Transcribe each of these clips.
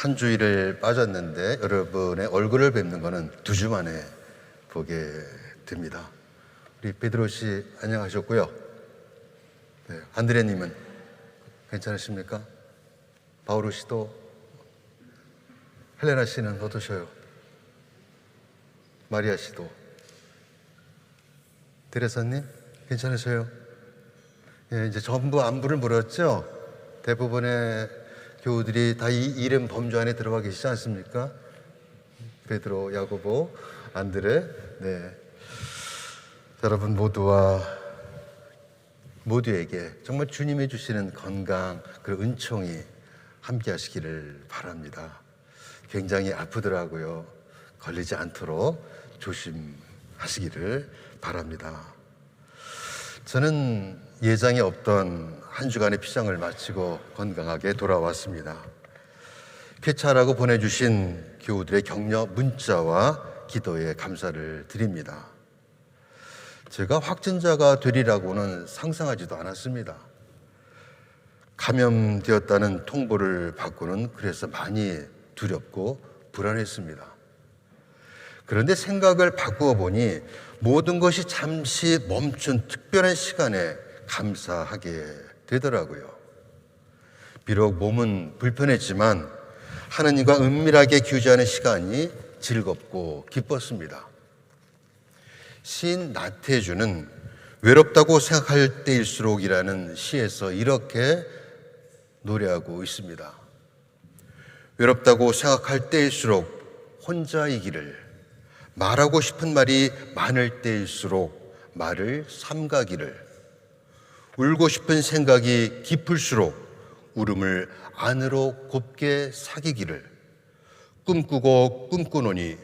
한 주일을 빠졌는데 여러분의 얼굴을 뵙는 것은 2주 만에 보게 됩니다. 우리 베드로 씨 안녕하셨고요. 네, 안드레님은 괜찮으십니까? 바오로 씨도, 헬레나 씨는 어떠셔요? 마리아 씨도, 데레사님 괜찮으세요? 예, 이제 전부 안부를 물었죠. 대부분의 교우들이 다 이 이름 범주 안에 들어가 계시지 않습니까? 베드로, 야고보, 안드레. 네, 여러분 모두에게 정말 주님이 주시는 건강, 그 은총이 함께 하시기를 바랍니다. 굉장히 아프더라고요. 걸리지 않도록 조심하시기를 바랍니다. 저는 예정이 없던 한 주간의 피장을 마치고 건강하게 돌아왔습니다. 쾌차라고 보내주신 교우들의 격려 문자와 기도에 감사를 드립니다. 제가 확진자가 되리라고는 상상하지도 않았습니다. 감염되었다는 통보를 받고는 그래서 많이 두렵고 불안했습니다. 그런데 생각을 바꾸어 보니 모든 것이 잠시 멈춘 특별한 시간에 감사하게 되더라고요. 비록 몸은 불편했지만 하나님과 은밀하게 교제하는 시간이 즐겁고 기뻤습니다. 시인 나태주는 외롭다고 생각할 때일수록이라는 시에서 이렇게 노래하고 있습니다. 외롭다고 생각할 때일수록 혼자이기를, 말하고 싶은 말이 많을 때일수록 말을 삼가기를, 울고 싶은 생각이 깊을수록 울음을 안으로 곱게 사귀기를, 꿈꾸고 꿈꾸노니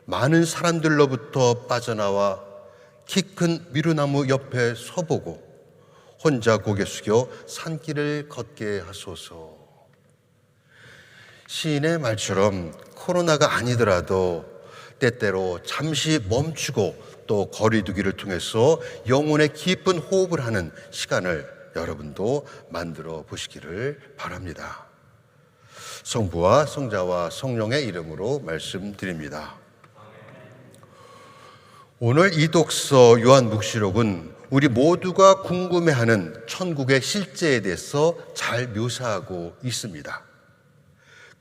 많은 사람들로부터 빠져나와 키 큰 미루나무 옆에 서보고 혼자 고개 숙여 산길을 걷게 하소서. 시인의 말처럼 코로나가 아니더라도 때때로 잠시 멈추고 또 거리두기를 통해서 영혼의 깊은 호흡을 하는 시간을 여러분도 만들어 보시기를 바랍니다. 성부와 성자와 성령의 이름으로 말씀드립니다. 오늘 이 독서 요한묵시록은 우리 모두가 궁금해하는 천국의 실제에 대해서 잘 묘사하고 있습니다.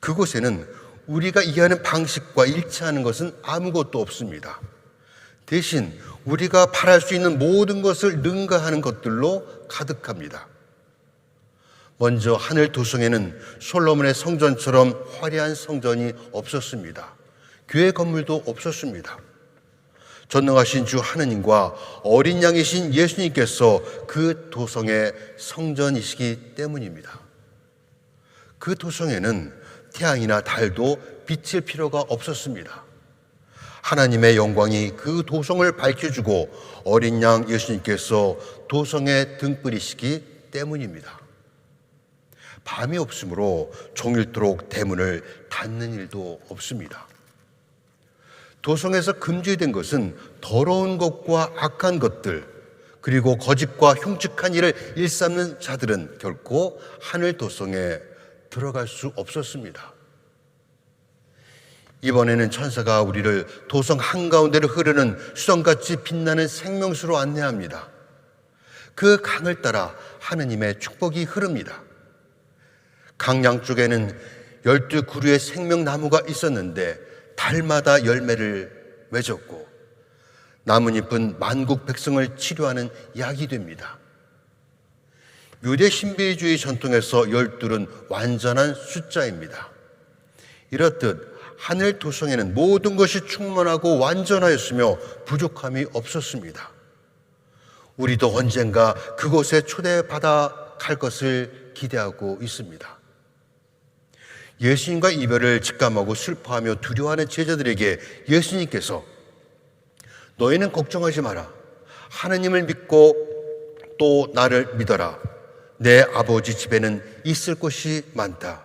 그곳에는 우리가 이해하는 방식과 일치하는 것은 아무것도 없습니다. 대신 우리가 바랄 수 있는 모든 것을 능가하는 것들로 가득합니다. 먼저 하늘 도성에는 솔로몬의 성전처럼 화려한 성전이 없었습니다. 교회 건물도 없었습니다. 전능하신 주 하느님과 어린 양이신 예수님께서 그 도성의 성전이시기 때문입니다. 그 도성에는 태양이나 달도 비칠 필요가 없었습니다. 하나님의 영광이 그 도성을 밝혀주고 어린 양 예수님께서 도성의 등불이시기 때문입니다. 밤이 없으므로 종일토록 대문을 닫는 일도 없습니다. 도성에서 금지된 것은 더러운 것과 악한 것들, 그리고 거짓과 흉측한 일을 일삼는 자들은 결코 하늘 도성에 들어갈 수 없었습니다. 이번에는 천사가 우리를 도성 한가운데로 흐르는 수정같이 빛나는 생명수로 안내합니다. 그 강을 따라 하느님의 축복이 흐릅니다. 강 양쪽에는 12그루의 생명나무가 있었는데 달마다 열매를 맺었고 나뭇잎은 만국 백성을 치료하는 약이 됩니다. 유대 신비주의 전통에서 12는 완전한 숫자입니다. 이렇듯 하늘 도성에는 모든 것이 충만하고 완전하였으며 부족함이 없었습니다. 우리도 언젠가 그곳에 초대받아 갈 것을 기대하고 있습니다. 예수님과 이별을 직감하고 슬퍼하며 두려워하는 제자들에게 예수님께서 너희는 걱정하지 마라. 하느님을 믿고 또 나를 믿어라. 내 아버지 집에는 있을 곳이 많다.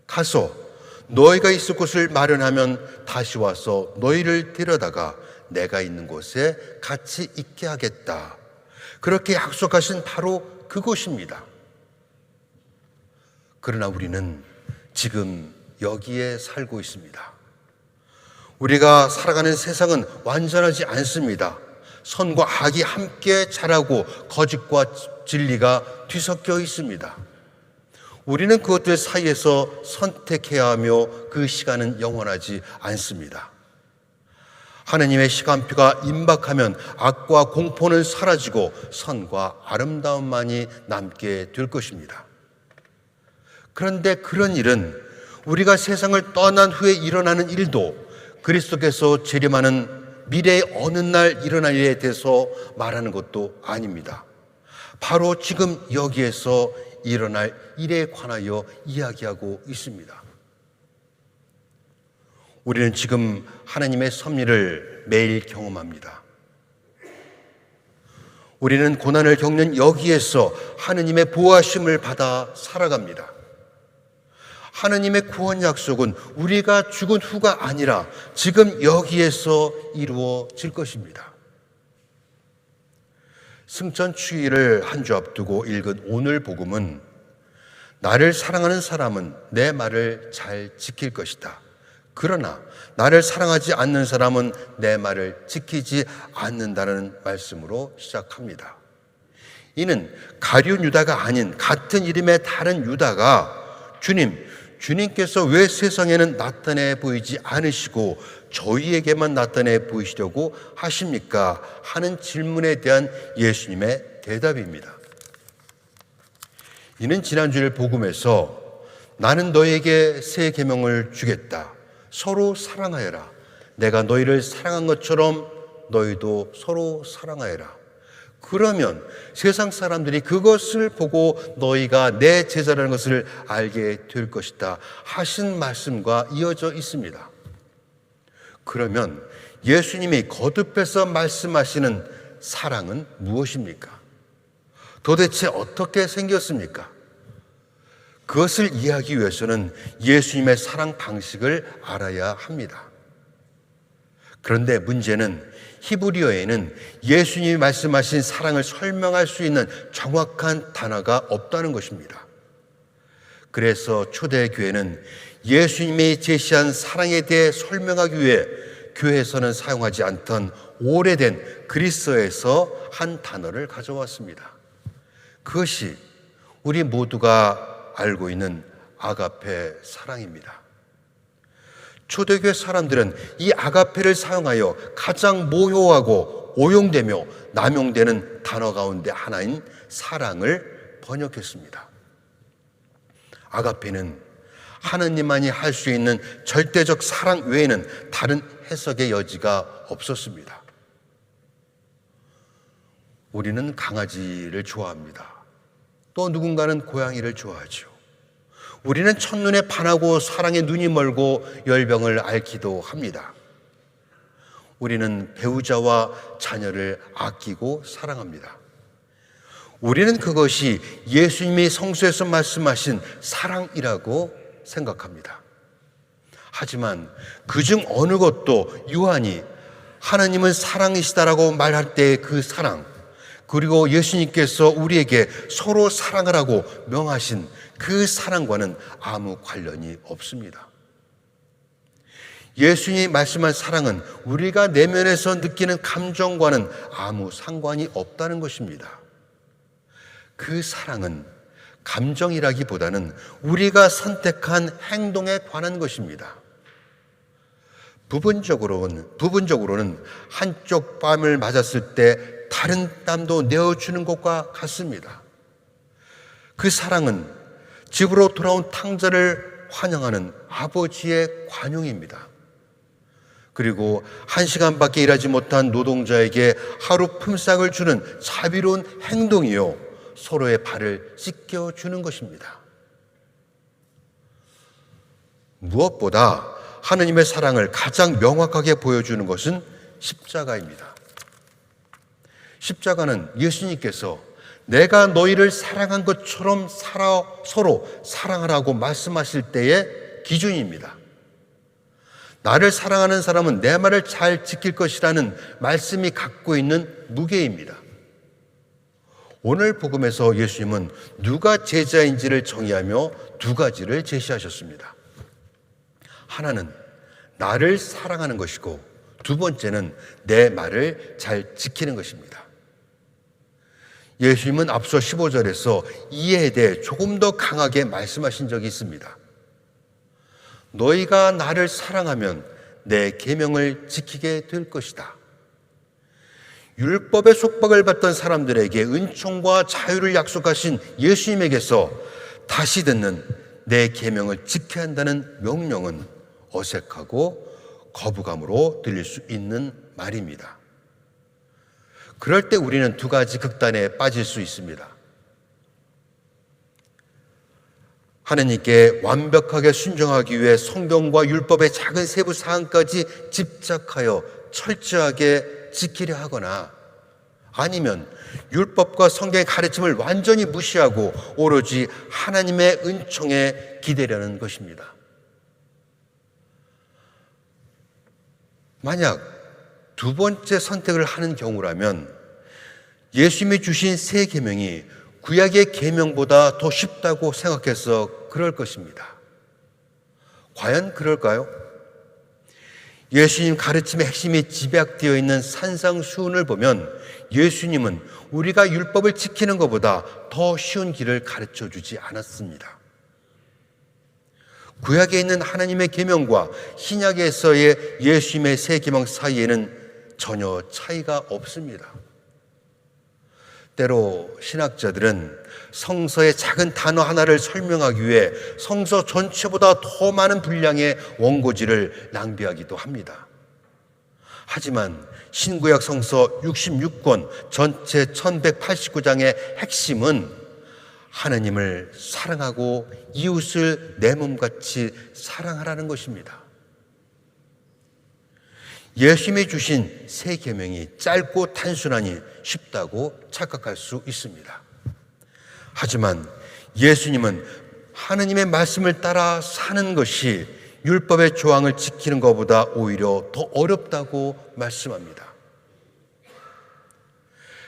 가서 너희가 있을 곳을 마련하면 다시 와서 너희를 데려다가 내가 있는 곳에 같이 있게 하겠다. 그렇게 약속하신 바로 그곳입니다. 그러나 우리는 지금 여기에 살고 있습니다. 우리가 살아가는 세상은 완전하지 않습니다. 선과 악이 함께 자라고 거짓과 진리가 뒤섞여 있습니다. 우리는 그것들 사이에서 선택해야 하며 그 시간은 영원하지 않습니다. 하느님의 시간표가 임박하면 악과 공포는 사라지고 선과 아름다움만이 남게 될 것입니다. 그런데 그런 일은 우리가 세상을 떠난 후에 일어나는 일도 그리스도께서 재림하는 미래의 어느 날 일어날 일에 대해서 말하는 것도 아닙니다. 바로 지금 여기에서 일어날 일에 관하여 이야기하고 있습니다. 우리는 지금 하나님의 섭리를 매일 경험합니다. 우리는 고난을 겪는 여기에서 하느님의 보호하심을 받아 살아갑니다. 하느님의 구원 약속은 우리가 죽은 후가 아니라 지금 여기에서 이루어질 것입니다. 승천 추위를 한 주 앞두고 읽은 오늘 복음은 나를 사랑하는 사람은 내 말을 잘 지킬 것이다. 그러나 나를 사랑하지 않는 사람은 내 말을 지키지 않는다는 말씀으로 시작합니다. 이는 가룟 유다가 아닌 같은 이름의 다른 유다가 주님께서 왜 세상에는 나타내 보이지 않으시고 저희에게만 나타내 보이시려고 하십니까? 하는 질문에 대한 예수님의 대답입니다. 이는 지난주일 복음에서 나는 너에게 새 계명을 주겠다. 서로 사랑하여라. 내가 너희를 사랑한 것처럼 너희도 서로 사랑하여라. 그러면 세상 사람들이 그것을 보고 너희가 내 제자라는 것을 알게 될 것이다 하신 말씀과 이어져 있습니다. 그러면 예수님이 거듭해서 말씀하시는 사랑은 무엇입니까? 도대체 어떻게 생겼습니까? 그것을 이해하기 위해서는 예수님의 사랑 방식을 알아야 합니다. 그런데 문제는 히브리어에는 예수님이 말씀하신 사랑을 설명할 수 있는 정확한 단어가 없다는 것입니다. 그래서 초대교회는 예수님이 제시한 사랑에 대해 설명하기 위해 교회에서는 사용하지 않던 오래된 그리스어에서 한 단어를 가져왔습니다. 그것이 우리 모두가 알고 있는 아가페 사랑입니다. 초대교회 사람들은 이 아가페를 사용하여 가장 모호하고 오용되며 남용되는 단어 가운데 하나인 사랑을 번역했습니다. 아가페는 하느님만이 할 수 있는 절대적 사랑 외에는 다른 해석의 여지가 없었습니다. 우리는 강아지를 좋아합니다. 또 누군가는 고양이를 좋아하죠. 우리는 첫눈에 반하고 사랑에 눈이 멀고 열병을 앓기도 합니다. 우리는 배우자와 자녀를 아끼고 사랑합니다. 우리는 그것이 예수님이 성서에서 말씀하신 사랑이라고 생각합니다. 하지만 그중 어느 것도 요한이 하나님은 사랑이시다라고 말할 때의 그 사랑, 그리고 예수님께서 우리에게 서로 사랑하라고 명하신 그 사랑과는 아무 관련이 없습니다. 예수님이 말씀한 사랑은 우리가 내면에서 느끼는 감정과는 아무 상관이 없다는 것입니다. 그 사랑은 감정이라기보다는 우리가 선택한 행동에 관한 것입니다. 부분적으로는 한쪽 뺨을 맞았을 때 다른 땀도 내어주는 것과 같습니다. 그 사랑은 집으로 돌아온 탕자를 환영하는 아버지의 관용입니다. 그리고 1시간밖에 일하지 못한 노동자에게 하루 품삯을 주는 자비로운 행동이요, 서로의 발을 씻겨주는 것입니다. 무엇보다 하느님의 사랑을 가장 명확하게 보여주는 것은 십자가입니다. 십자가는 예수님께서 내가 너희를 사랑한 것처럼 서로 사랑하라고 말씀하실 때의 기준입니다. 나를 사랑하는 사람은 내 말을 잘 지킬 것이라는 말씀이 갖고 있는 무게입니다. 오늘 복음에서 예수님은 누가 제자인지를 정의하며 두 가지를 제시하셨습니다. 하나는 나를 사랑하는 것이고 두 번째는 내 말을 잘 지키는 것입니다. 예수님은 앞서 15절에서 이에 대해 조금 더 강하게 말씀하신 적이 있습니다. 너희가 나를 사랑하면 내 계명을 지키게 될 것이다. 율법의 속박을 받던 사람들에게 은총과 자유를 약속하신 예수님에게서 다시 듣는 내 계명을 지켜야 한다는 명령은 어색하고 거부감으로 들릴 수 있는 말입니다. 그럴 때 우리는 두 가지 극단에 빠질 수 있습니다. 하느님께 완벽하게 순종하기 위해 성경과 율법의 작은 세부 사항까지 집착하여 철저하게 지키려 하거나, 아니면 율법과 성경의 가르침을 완전히 무시하고 오로지 하나님의 은총에 기대려는 것입니다. 만약 두 번째 선택을 하는 경우라면 예수님이 주신 새 계명이 구약의 계명보다 더 쉽다고 생각해서 그럴 것입니다. 과연 그럴까요? 예수님 가르침의 핵심이 집약되어 있는 산상수훈을 보면 예수님은 우리가 율법을 지키는 것보다 더 쉬운 길을 가르쳐 주지 않았습니다. 구약에 있는 하나님의 계명과 신약에서의 예수님의 새 계명 사이에는 전혀 차이가 없습니다. 때로 신학자들은 성서의 작은 단어 하나를 설명하기 위해 성서 전체보다 더 많은 분량의 원고지를 낭비하기도 합니다. 하지만 신구약 성서 66권 전체 1189장의 핵심은 하나님을 사랑하고 이웃을 내 몸같이 사랑하라는 것입니다. 예수님이 주신 새 계명이 짧고 단순하니 쉽다고 착각할 수 있습니다. 하지만 예수님은 하나님의 말씀을 따라 사는 것이 율법의 조항을 지키는 것보다 오히려 더 어렵다고 말씀합니다.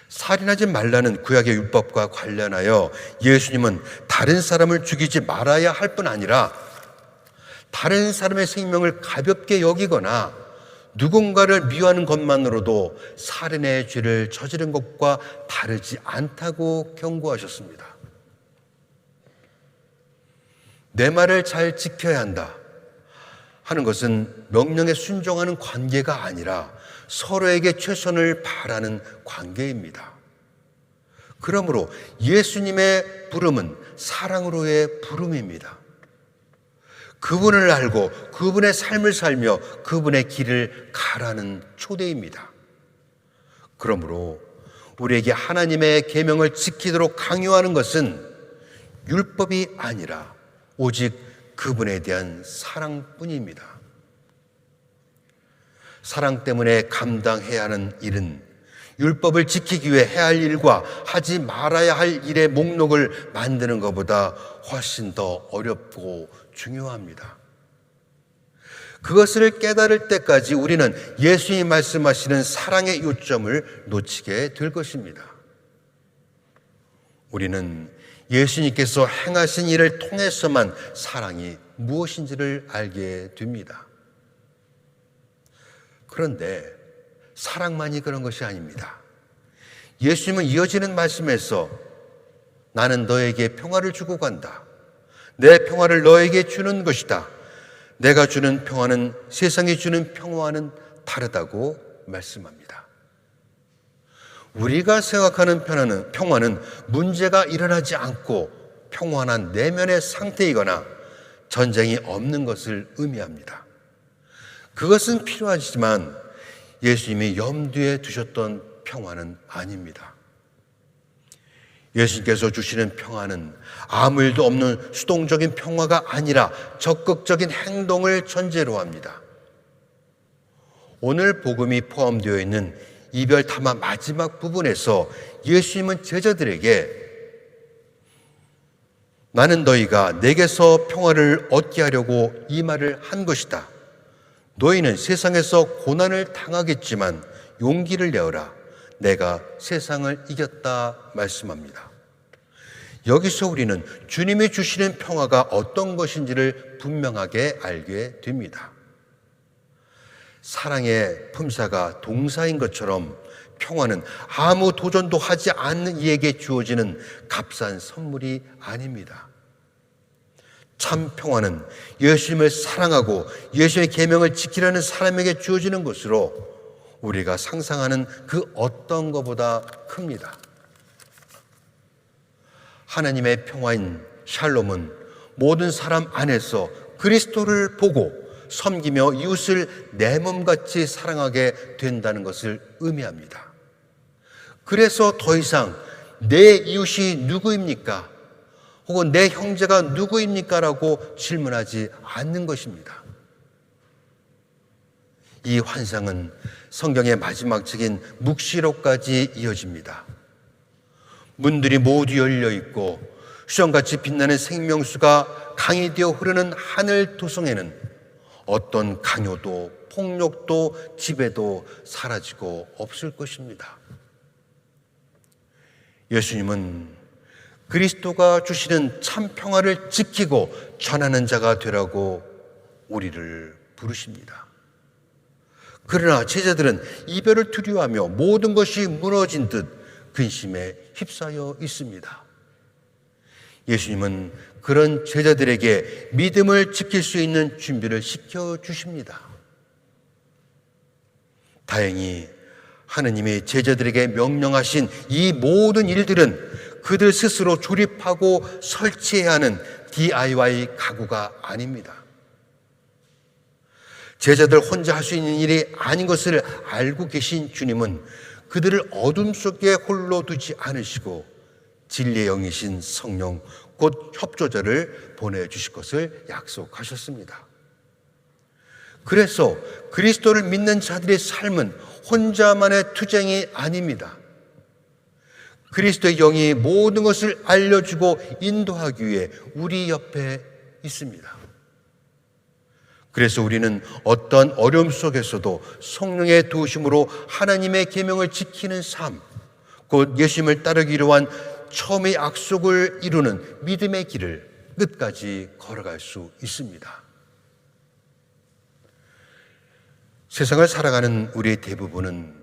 살인하지 말라는 구약의 율법과 관련하여 예수님은 다른 사람을 죽이지 말아야 할 뿐 아니라 다른 사람의 생명을 가볍게 여기거나 누군가를 미워하는 것만으로도 살인의 죄를 저지른 것과 다르지 않다고 경고하셨습니다. 내 말을 잘 지켜야 한다 하는 것은 명령에 순종하는 관계가 아니라 서로에게 최선을 바라는 관계입니다. 그러므로 예수님의 부름은 사랑으로의 부름입니다. 그분을 알고 그분의 삶을 살며 그분의 길을 가라는 초대입니다. 그러므로 우리에게 하나님의 계명을 지키도록 강요하는 것은 율법이 아니라 오직 그분에 대한 사랑뿐입니다. 사랑 때문에 감당해야 하는 일은 율법을 지키기 위해 해야 할 일과 하지 말아야 할 일의 목록을 만드는 것보다 훨씬 더 어렵고 중요합니다. 그것을 깨달을 때까지 우리는 예수님이 말씀하시는 사랑의 요점을 놓치게 될 것입니다. 우리는 예수님께서 행하신 일을 통해서만 사랑이 무엇인지를 알게 됩니다. 그런데 사랑만이 그런 것이 아닙니다. 예수님은 이어지는 말씀에서 나는 너에게 평화를 주고 간다. 내 평화를 너에게 주는 것이다. 내가 주는 평화는 세상이 주는 평화와는 다르다고 말씀합니다. 우리가 생각하는 평화는 문제가 일어나지 않고 평안한 내면의 상태이거나 전쟁이 없는 것을 의미합니다. 그것은 필요하지만 예수님이 염두에 두셨던 평화는 아닙니다. 예수님께서 주시는 평화는 아무 일도 없는 수동적인 평화가 아니라 적극적인 행동을 전제로 합니다. 오늘 복음이 포함되어 있는 이별 담화 마지막 부분에서 예수님은 제자들에게 나는 너희가 내게서 평화를 얻게 하려고 이 말을 한 것이다. 너희는 세상에서 고난을 당하겠지만 용기를 내어라. 내가 세상을 이겼다 말씀합니다. 여기서 우리는 주님이 주시는 평화가 어떤 것인지를 분명하게 알게 됩니다. 사랑의 품사가 동사인 것처럼 평화는 아무 도전도 하지 않는 이에게 주어지는 값싼 선물이 아닙니다. 참 평화는 예수님을 사랑하고 예수의 계명을 지키려는 사람에게 주어지는 것으로 우리가 상상하는 그 어떤 것보다 큽니다. 하나님의 평화인 샬롬은 모든 사람 안에서 그리스도를 보고 섬기며 이웃을 내 몸같이 사랑하게 된다는 것을 의미합니다. 그래서 더 이상 내 이웃이 누구입니까? 혹은 내 형제가 누구입니까? 라고 질문하지 않는 것입니다. 이 환상은 성경의 마지막 책인 묵시록까지 이어집니다. 문들이 모두 열려 있고 수정같이 빛나는 생명수가 강이 되어 흐르는 하늘 토성에는 어떤 강요도 폭력도 지배도 사라지고 없을 것입니다. 예수님은 그리스도가 주시는 참 평화를 지키고 전하는 자가 되라고 우리를 부르십니다. 그러나 제자들은 이별을 두려워하며 모든 것이 무너진 듯 근심에 휩싸여 있습니다. 예수님은 그런 제자들에게 믿음을 지킬 수 있는 준비를 시켜주십니다. 다행히 하느님이 제자들에게 명령하신 이 모든 일들은 그들 스스로 조립하고 설치해야 하는 DIY 가구가 아닙니다. 제자들 혼자 할 수 있는 일이 아닌 것을 알고 계신 주님은 그들을 어둠 속에 홀로 두지 않으시고 진리의 영이신 성령 곧 협조자를 보내주실 것을 약속하셨습니다. 그래서 그리스도를 믿는 자들의 삶은 혼자만의 투쟁이 아닙니다. 그리스도의 영이 모든 것을 알려주고 인도하기 위해 우리 옆에 있습니다. 그래서 우리는 어떤 어려움 속에서도 성령의 도우심으로 하나님의 계명을 지키는 삶, 곧 예수님을 따르기로 한 처음의 약속을 이루는 믿음의 길을 끝까지 걸어갈 수 있습니다. 세상을 살아가는 우리의 대부분은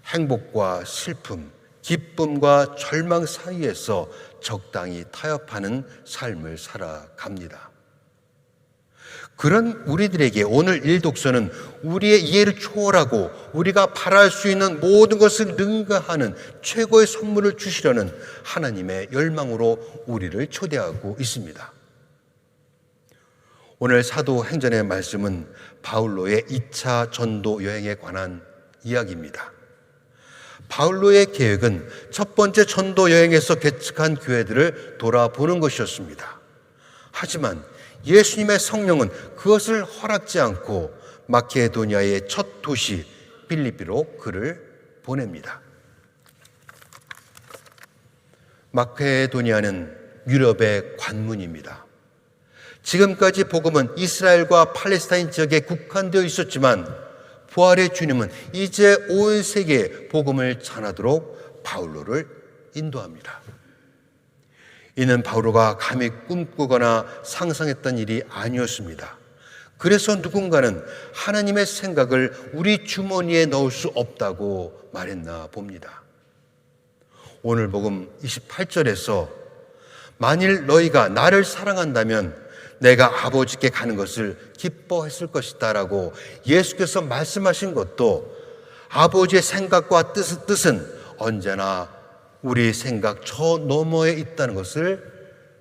행복과 슬픔, 기쁨과 절망 사이에서 적당히 타협하는 삶을 살아갑니다. 그런 우리들에게 오늘 일독서는 우리의 이해를 초월하고 우리가 바랄 수 있는 모든 것을 능가하는 최고의 선물을 주시려는 하나님의 열망으로 우리를 초대하고 있습니다. 오늘 사도행전의 말씀은 바울로의 2차 전도 여행에 관한 이야기입니다. 바울로의 계획은 첫 번째 전도 여행에서 개척한 교회들을 돌아보는 것이었습니다. 하지만 예수님의 성령은 그것을 허락지 않고 마케도니아의 첫 도시 빌립비로 그를 보냅니다. 마케도니아는 유럽의 관문입니다. 지금까지 복음은 이스라엘과 팔레스타인 지역에 국한되어 있었지만 부활의 주님은 이제 온 세계에 복음을 전하도록 바울로를 인도합니다. 이는 바울로가 감히 꿈꾸거나 상상했던 일이 아니었습니다. 그래서 누군가는 하나님의 생각을 우리 주머니에 넣을 수 없다고 말했나 봅니다. 오늘 복음 28절에서 만일 너희가 나를 사랑한다면 내가 아버지께 가는 것을 기뻐했을 것이다 라고 예수께서 말씀하신 것도 아버지의 생각과 뜻은 언제나 우리 생각 저 너머에 있다는 것을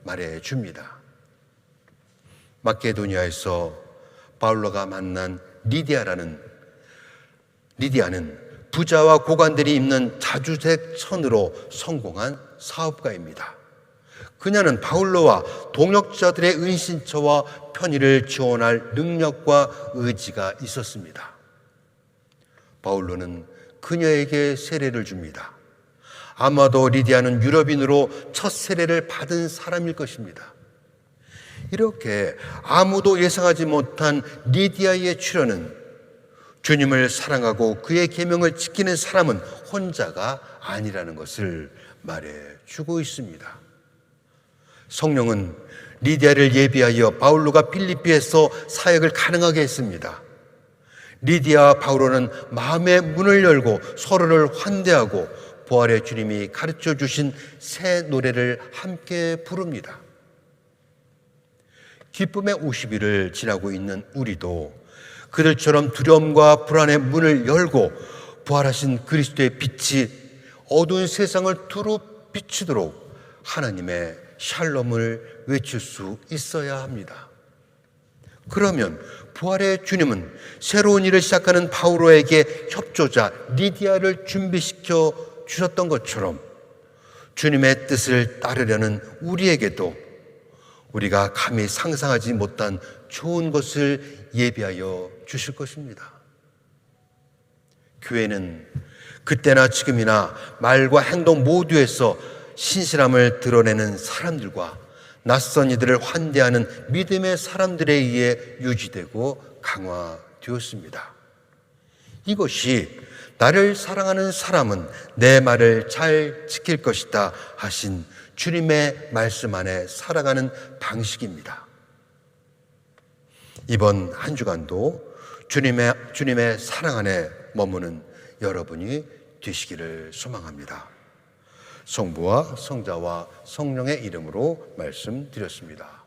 말해 줍니다. 마케도니아에서 바울로가 만난 리디아는 부자와 고관들이 입는 자주색 천으로 성공한 사업가입니다. 그녀는 바울로와 동역자들의 은신처와 편의를 지원할 능력과 의지가 있었습니다. 바울로는 그녀에게 세례를 줍니다. 아마도 리디아는 유럽인으로 첫 세례를 받은 사람일 것입니다. 이렇게 아무도 예상하지 못한 리디아의 출현은 주님을 사랑하고 그의 계명을 지키는 사람은 혼자가 아니라는 것을 말해주고 있습니다. 성령은 리디아를 예비하여 바울로가 필리피에서 사역을 가능하게 했습니다. 리디아와 바울로는 마음의 문을 열고 서로를 환대하고 부활의 주님이 가르쳐 주신 새 노래를 함께 부릅니다. 기쁨의 50일을 지나고 있는 우리도 그들처럼 두려움과 불안의 문을 열고 부활하신 그리스도의 빛이 어두운 세상을 두루 비추도록 하나님의 샬롬을 외칠 수 있어야 합니다. 그러면 부활의 주님은 새로운 일을 시작하는 바울로에게 협조자 리디아를 준비시켜 주셨던 것처럼 주님의 뜻을 따르려는 우리에게도 우리가 감히 상상하지 못한 좋은 것을 예비하여 주실 것입니다. 교회는 그때나 지금이나 말과 행동 모두에서 신실함을 드러내는 사람들과 낯선 이들을 환대하는 믿음의 사람들에 의해 유지되고 강화되었습니다. 이것이 나를 사랑하는 사람은 내 말을 잘 지킬 것이다 하신 주님의 말씀 안에 살아가는 방식입니다. 이번 한 주간도 주님의 사랑 안에 머무는 여러분이 되시기를 소망합니다. 성부와 성자와 성령의 이름으로 말씀드렸습니다.